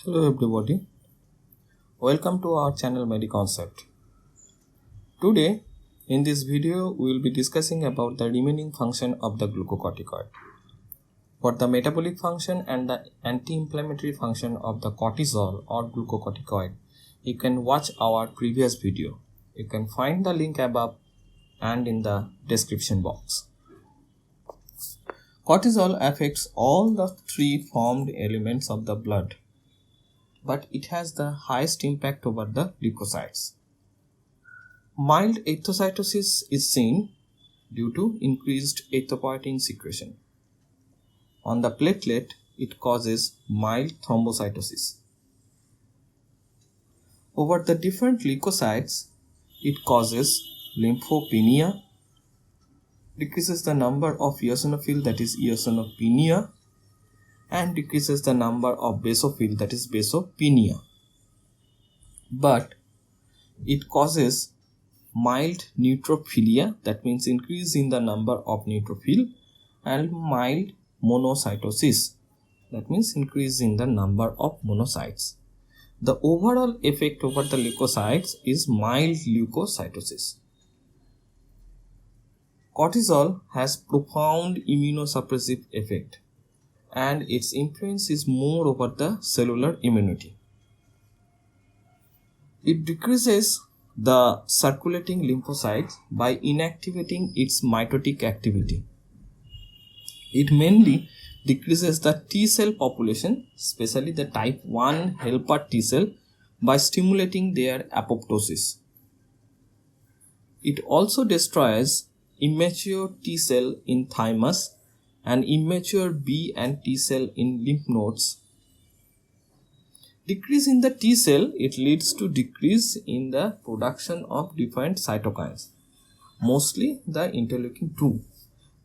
Hello everybody, welcome to our channel MediConcept. Today in this video we will be discussing about the remaining function of the glucocorticoid. For the metabolic function and the anti-inflammatory function of the cortisol or glucocorticoid, you can watch our previous video. You can find the link above and in the description box. Cortisol affects all the three formed elements of the blood, but it has the highest impact over the leukocytes. Mild erythrocytosis is seen due to increased erythropoietin secretion. On the platelet, it causes mild thrombocytosis. Over the different leukocytes, it causes lymphopenia, decreases the number of eosinophil, that is eosinopenia, and decreases the number of basophil, that is basopenia. But it causes mild neutrophilia, that means increase in the number of neutrophil, and mild monocytosis, that means increase in the number of monocytes. The overall effect over the leukocytes is mild leukocytosis. Cortisol has profound immunosuppressive effect, and its influence is more over the cellular immunity. It decreases the circulating lymphocytes by inactivating its mitotic activity. It mainly decreases the T cell population, especially the type 1 helper T cell, by stimulating their apoptosis. It also destroys immature T cell in thymus and immature B and T cell in lymph nodes. Decrease in the T cell, it leads to decrease in the production of different cytokines, mostly the interleukin 2,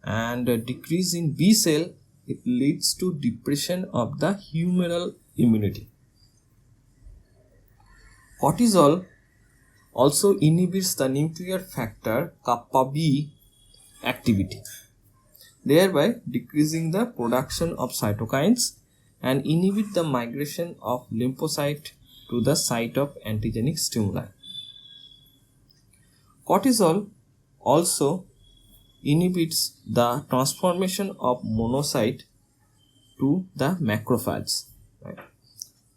and a decrease in B cell, it leads to depression of the humoral immunity. Cortisol also inhibits the nuclear factor kappa B activity, thereby decreasing the production of cytokines and inhibit the migration of lymphocyte to the site of antigenic stimuli. Cortisol also inhibits the transformation of monocyte to the macrophages. Right?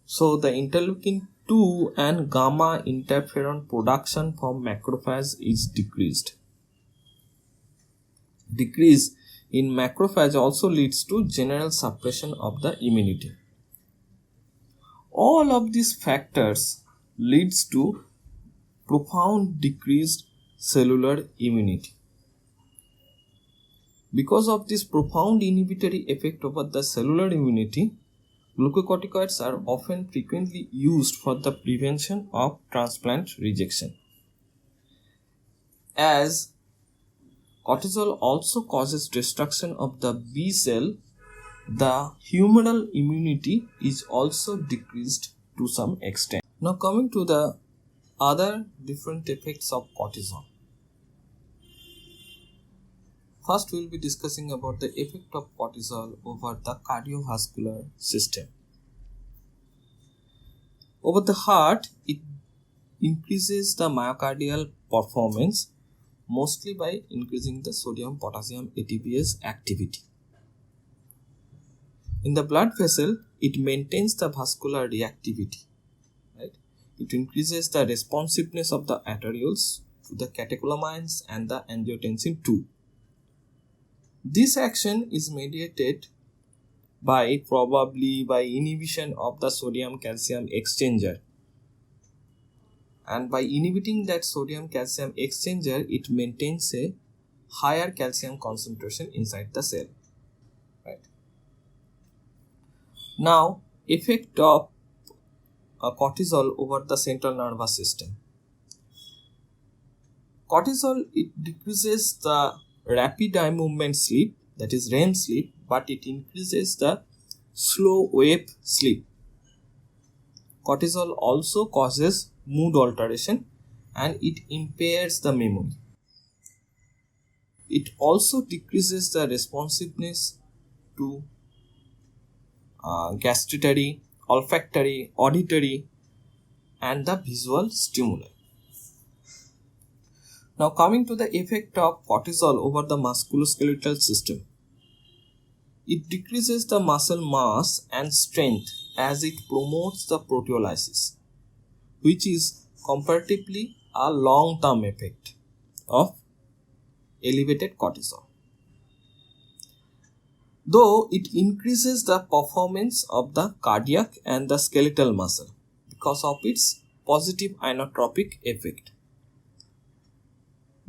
So the interleukin 2 and gamma interferon production from macrophage is decreased. Decrease in macrophage also leads to general suppression of the immunity. All of these factors leads to profound decreased cellular immunity. Because of this profound inhibitory effect over the cellular immunity, glucocorticoids are often frequently used for the prevention of transplant rejection. As cortisol also causes destruction of the B cell, the humoral immunity is also decreased to some extent. Now coming to the other different effects of cortisol. First we will be discussing about the effect of cortisol over the cardiovascular system. Over the heart, it increases the myocardial performance, mostly by increasing the sodium-potassium ATPase activity. In the blood vessel, it maintains the vascular reactivity. Right? It increases the responsiveness of the arterioles to the catecholamines and the angiotensin II. This action is mediated probably by inhibition of the sodium-calcium exchanger. And by inhibiting that sodium-calcium exchanger, it maintains a higher calcium concentration inside the cell. Right. Now, effect of cortisol over the central nervous system. Cortisol, it decreases the rapid eye movement sleep, that is REM sleep, but it increases the slow wave sleep. Cortisol also causes mood alteration and it impairs the memory. It also decreases the responsiveness to gastritary olfactory, auditory, and the visual stimuli. Now coming to the effect of cortisol over the musculoskeletal system. It decreases the muscle mass and strength as it promotes the proteolysis, which is comparatively a long-term effect of elevated cortisol. Though it increases the performance of the cardiac and the skeletal muscle because of its positive inotropic effect.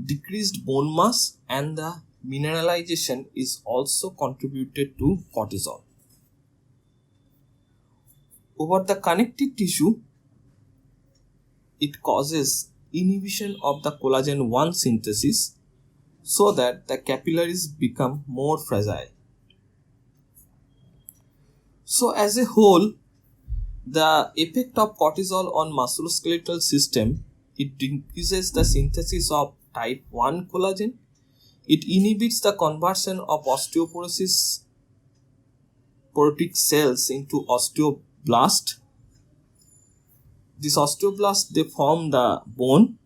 Decreased bone mass and the mineralization is also contributed to cortisol. Over the connective tissue, it causes inhibition of the collagen 1 synthesis so that the capillaries become more fragile. So as a whole, the effect of cortisol on musculoskeletal system, it increases the synthesis of type 1 collagen. It inhibits the conversion of osteoporotic cells into osteoblast. These osteoblasts, they form the bone.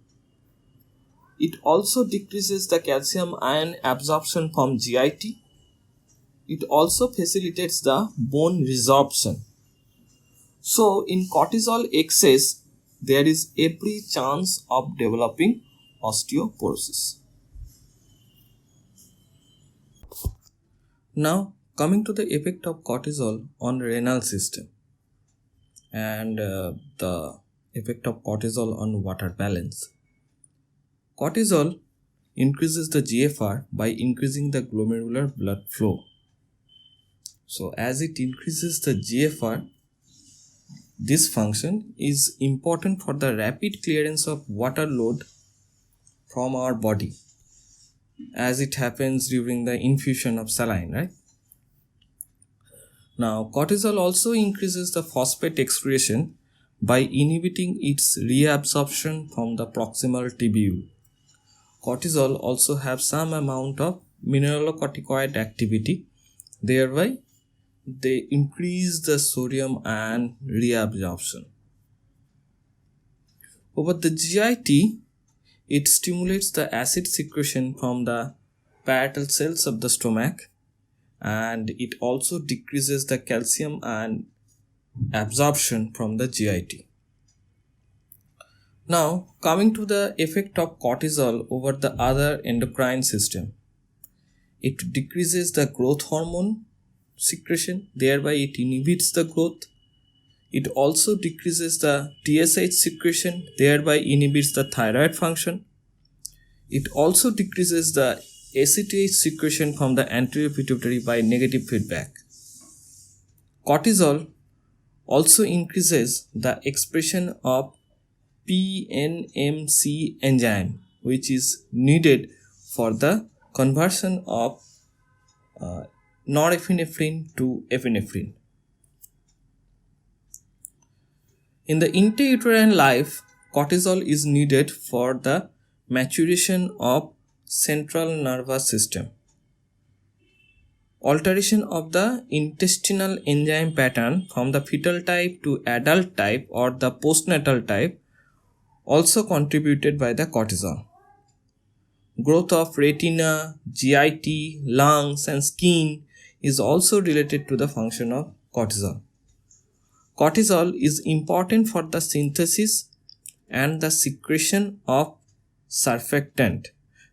It also decreases the calcium ion absorption from GIT. It also facilitates the bone resorption. So in cortisol excess, there is every chance of developing osteoporosis. Now coming to the effect of cortisol on renal system and the effect of cortisol on water balance. Cortisol increases the GFR by increasing the glomerular blood flow. So as it increases the GFR, this function is important for the rapid clearance of water load from our body, as it happens during the infusion of saline, right? Now, cortisol also increases the phosphate excretion by inhibiting its reabsorption from the proximal tubule. Cortisol also have some amount of mineralocorticoid activity, thereby they increase the sodium ion reabsorption. Over the GIT, it stimulates the acid secretion from the parietal cells of the stomach, and it also decreases the calcium ion absorption from the GIT. Now coming to the effect of cortisol over the other endocrine system. It decreases the growth hormone secretion, thereby it inhibits the growth. It also decreases the TSH secretion, thereby inhibits the thyroid function. It also decreases the ACTH secretion from the anterior pituitary by negative feedback. Cortisol also increases the expression of PNMC enzyme, which is needed for the conversion of norepinephrine to epinephrine. In the intrauterine life, cortisol is needed for the maturation of central nervous system. Alteration of the intestinal enzyme pattern from the fetal type to adult type or the postnatal type also contributed by the cortisol. Growth of retina, GIT, lungs and skin is also related to the function of cortisol. Cortisol is important for the synthesis and the secretion of surfactant.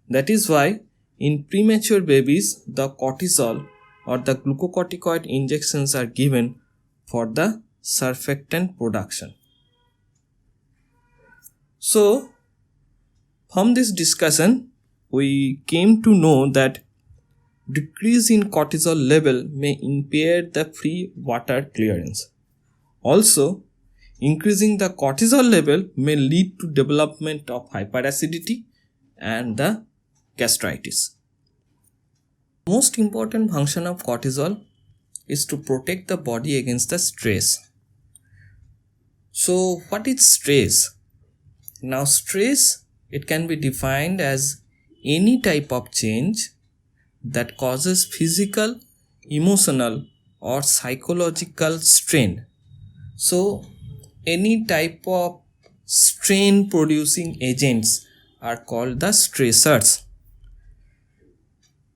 That is why in premature babies, the cortisol or the glucocorticoid injections are given for the surfactant production. So, from this discussion, we came to know that decrease in cortisol level may impair the free water clearance. Also, increasing the cortisol level may lead to development of hyperacidity and the gastritis. Most important function of cortisol is to protect the body against the stress. So, what is stress? Now, stress, it can be defined as any type of change that causes physical, emotional or psychological strain So any type of strain producing agents are called the stressors.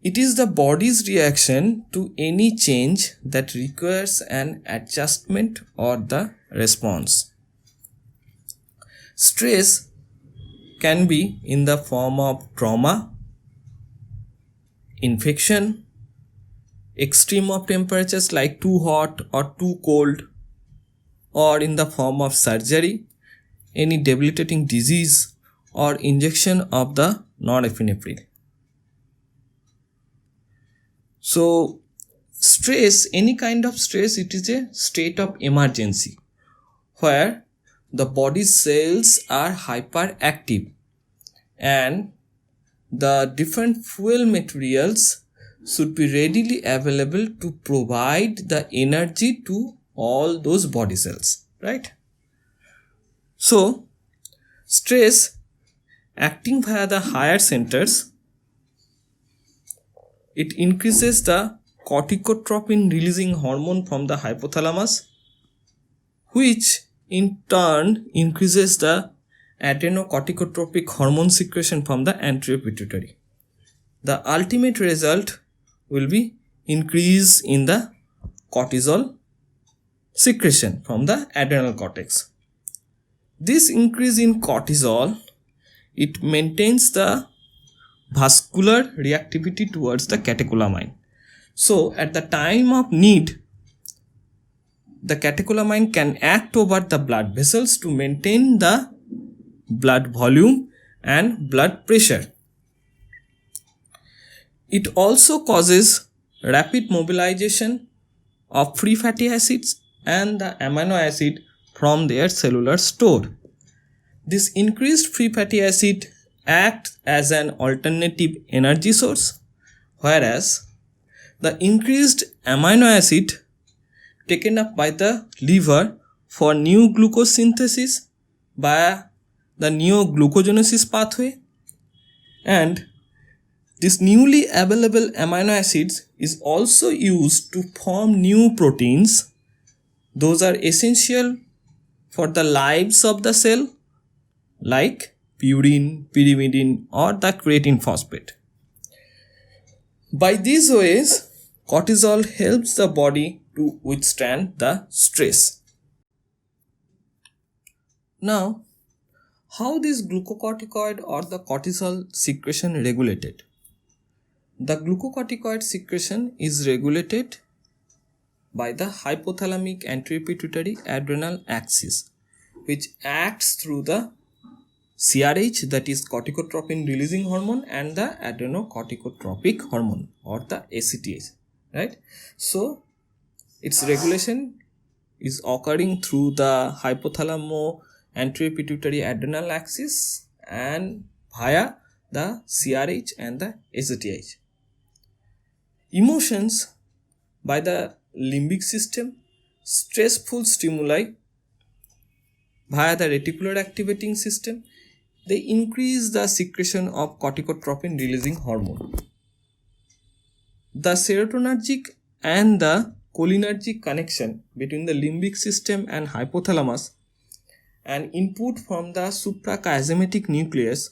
It is the body's reaction to any change that requires an adjustment or the response. Stress can be in the form of trauma, infection, extreme of temperatures like too hot or too cold, or in the form of surgery, any debilitating disease, or injection of the norepinephrine. So stress, any kind of stress, it is a state of emergency where the body's cells are hyperactive and the different fuel materials should be readily available to provide the energy to all those body cells, right? So stress acting via the higher centers, it increases the corticotropin releasing hormone from the hypothalamus, which in turn increases the adrenocorticotropic hormone secretion from the anterior pituitary. The ultimate result will be increase in the cortisol secretion from the adrenal cortex. This increase in cortisol, it maintains the vascular reactivity towards the catecholamine. So at the time of need, the catecholamine can act over the blood vessels to maintain the blood volume and blood pressure. It also causes rapid mobilization of free fatty acids and the amino acid from their cellular store. This increased free fatty acid acts as an alternative energy source, whereas the increased amino acid taken up by the liver for new glucose synthesis via the neoglucogenesis pathway, and this newly available amino acids is also used to form new proteins. Those are essential for the lives of the cell like purine, pyrimidine or the creatine phosphate. By these ways, cortisol helps the body to withstand the stress. Now, how this glucocorticoid or the cortisol secretion regulated? The glucocorticoid secretion is regulated by the hypothalamic anterior pituitary adrenal axis, which acts through the CRH, that is corticotropin releasing hormone, and the adrenocorticotropic hormone or the ACTH, right? So its regulation is occurring through the hypothalamo anterior pituitary adrenal axis and via the CRH and the ACTH. Emotions by the limbic system, stressful stimuli via the reticular activating system, they increase the secretion of corticotropin releasing hormone. The serotonergic and the cholinergic connection between the limbic system and hypothalamus and input from the suprachiasmatic nucleus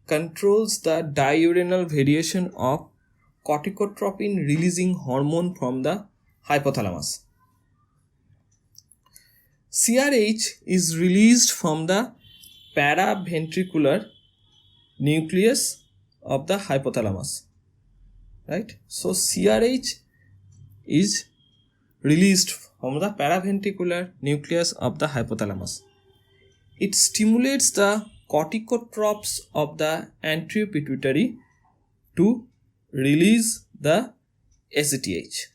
controls the diurnal variation of corticotropin releasing hormone from the hypothalamus. CRH is released from the paraventricular nucleus of the hypothalamus, right? So CRH is released from the paraventricular nucleus of the hypothalamus. It stimulates the corticotropes of the anterior pituitary to release the ACTH.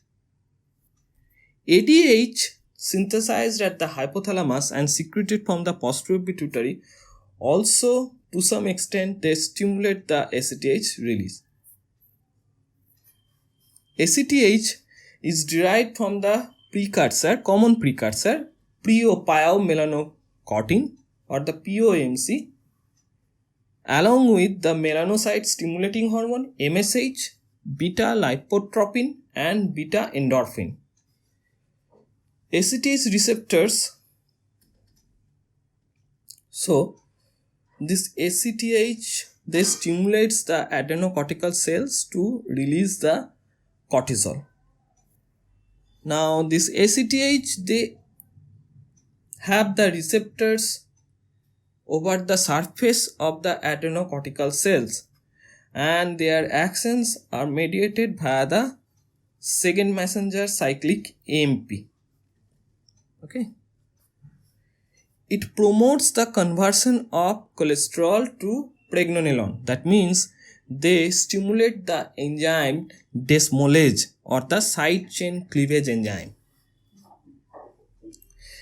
ADH synthesized at the hypothalamus and secreted from the posterior pituitary also to some extent they stimulate the ACTH release. ACTH is derived from the common precursor preopiomelanocortin or the POMC, along with the melanocyte stimulating hormone MSH, beta lipotropin and beta endorphin. ACTH receptors So this ACTH, they stimulates the adrenocortical cells to release the cortisol. Now this ACTH, they have the receptors over the surface of the adrenocortical cells, and their actions are mediated via the second messenger cyclic AMP. Okay. It promotes the conversion of cholesterol to pregnenolone. That means they stimulate the enzyme desmolase or the side chain cleavage enzyme.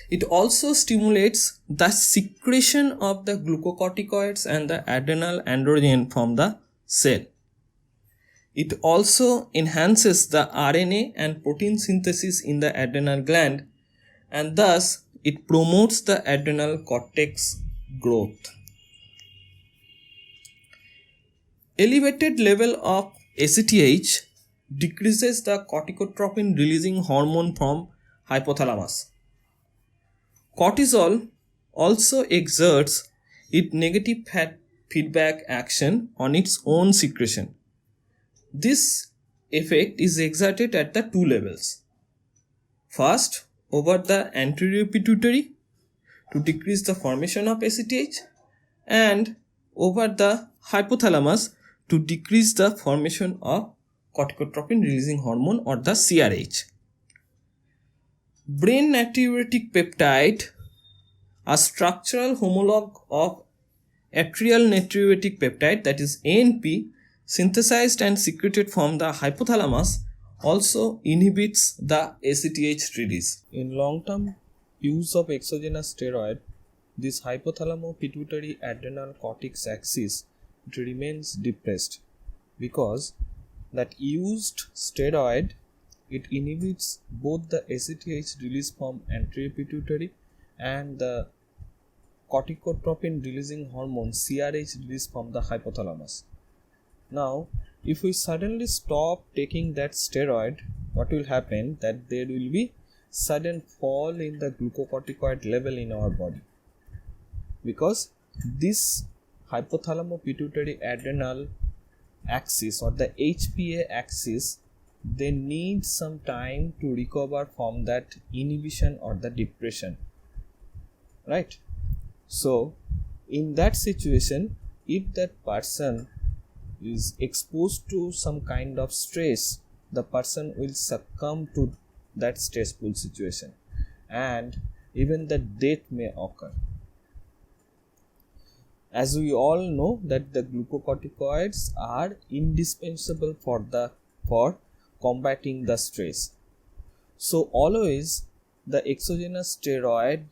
It also stimulates the secretion of the glucocorticoids and the adrenal androgen from the cell. It also enhances the RNA and protein synthesis in the adrenal gland, and thus it promotes the adrenal cortex growth. Elevated level of ACTH decreases the corticotropin releasing hormone from hypothalamus. Cortisol also exerts its negative feedback action on its own secretion. This effect is exerted at the two levels. First, over the anterior pituitary to decrease the formation of ACTH, and over the hypothalamus to decrease the formation of corticotropin releasing hormone or the CRH. Brain natriuretic peptide, a structural homologue of atrial natriuretic peptide, that is ANP, synthesized and secreted from the hypothalamus, also inhibits the ACTH release. In long-term use of exogenous steroid, this hypothalamo-pituitary adrenal cortex axis, it remains depressed because that used steroid, it inhibits both the ACTH release from anterior pituitary and the corticotropin releasing hormone CRH release from the hypothalamus. Now, if we suddenly stop taking that steroid, what will happen? That there will be sudden fall in the glucocorticoid level in our body, because this hypothalamo-pituitary adrenal axis or the HPA axis, they need some time to recover from that inhibition or the depression, right? So in that situation, if that person is exposed to some kind of stress, the person will succumb to that stressful situation and even the death may occur. As we all know that the glucocorticoids are indispensable for combating the stress. So always the exogenous steroid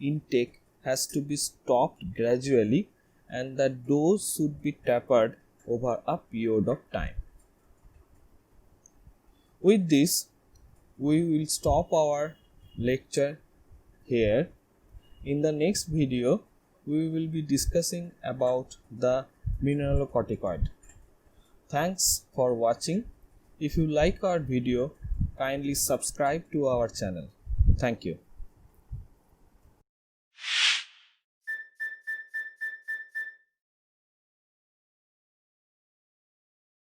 intake has to be stopped gradually, and the dose should be tapered over a period of time. With this, we will stop our lecture here. In the next video, we will be discussing about the mineralocorticoid. Thanks for watching. If you like our video, kindly subscribe to our channel. Thank you.